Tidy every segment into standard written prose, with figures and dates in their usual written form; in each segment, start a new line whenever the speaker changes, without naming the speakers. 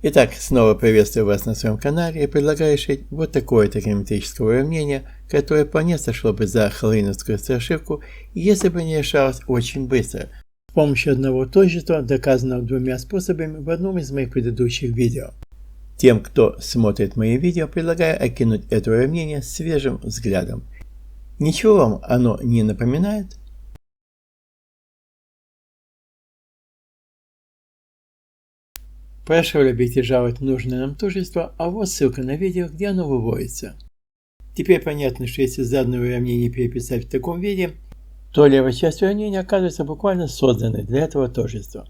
Итак, снова приветствую вас на своем канале и предлагаю решить вот такое тригонометрическое уравнение, которое вполне сошло бы за хеллоуиновскую страшилку, если бы не решалось очень быстро, с помощью одного тождества, доказанного двумя способами в одном из моих предыдущих видео. Тем, кто смотрит мои видео, предлагаю окинуть это уравнение свежим взглядом. Ничего вам оно не напоминает? Прошу любить и жаловать нужное нам тождество, а вот ссылка на видео, где оно выводится. Теперь понятно, что если заданное уравнение переписать в таком виде, то левая часть уравнения оказывается буквально созданной для этого тождества.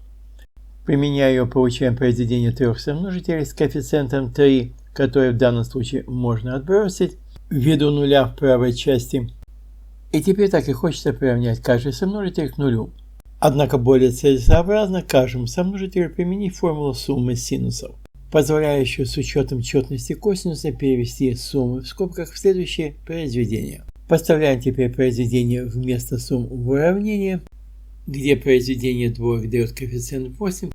Применяя ее, получаем произведение трех сомножителей с коэффициентом 3, который в данном случае можно отбросить ввиду нуля в правой части. И теперь так и хочется приравнять каждый сомножитель к нулю. Однако более целесообразно каждому сомножителю применить формулу суммы синусов, позволяющую с учетом четности косинуса перевести суммы в скобках в следующее произведение. Подставляем теперь произведение вместо сумм в уравнение, где произведение двоек дает коэффициент 8,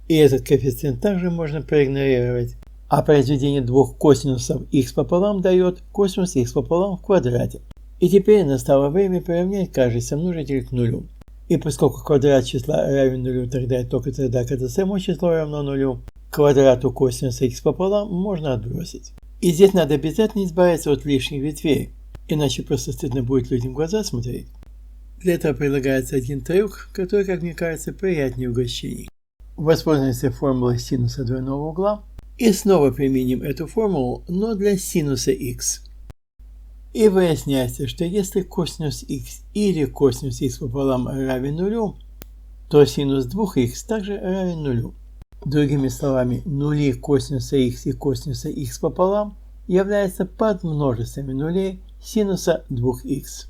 и этот коэффициент также можно проигнорировать, а произведение двух косинусов х пополам дает косинус х пополам в квадрате. И теперь настало время приравнять каждый сомножитель к нулю. И поскольку квадрат числа равен нулю тогда и только тогда, когда само число равно нулю, квадрату косинуса х пополам можно отбросить. И здесь надо обязательно избавиться от лишних ветвей, иначе просто стыдно будет людям в глаза смотреть. Для этого предлагается один трюк, который, как мне кажется, приятнее угощений. Воспользуемся формулой синуса двойного угла и снова применим эту формулу, но для синуса х. И выясняется, что если косинус х или косинус х пополам равен нулю, то синус 2х также равен нулю. Другими словами, нули косинуса х и косинуса х пополам являются подмножествами нулей синуса 2х.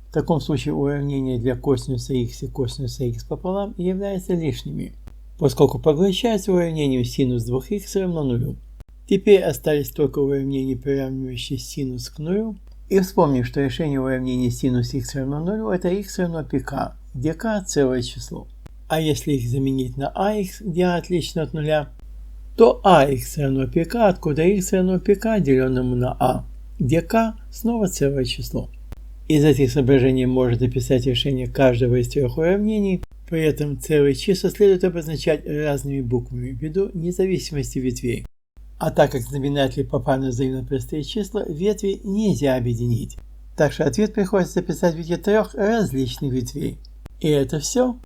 В таком случае уравнения для косинуса х и косинуса х пополам являются лишними, поскольку поглощаются уравнением синус 2х равно нулю. Теперь остались только уравнения, приравнивающие синус к нулю. И вспомним, что решение уравнения синус х равно нулю это х равно πk, где k целое число. А если их заменить на ах, где a отлично от нуля, то ах равно πk, откуда х равно πk, деленному на a, где k снова целое число. Из этих соображений можно написать решение каждого из трех уравнений, при этом целые числа следует обозначать разными буквами ввиду независимости ветвей. А так как знаменатели попарно взаимно простые числа, ветви нельзя объединить. Так что ответ приходится записать в виде трех различных ветвей. И это все.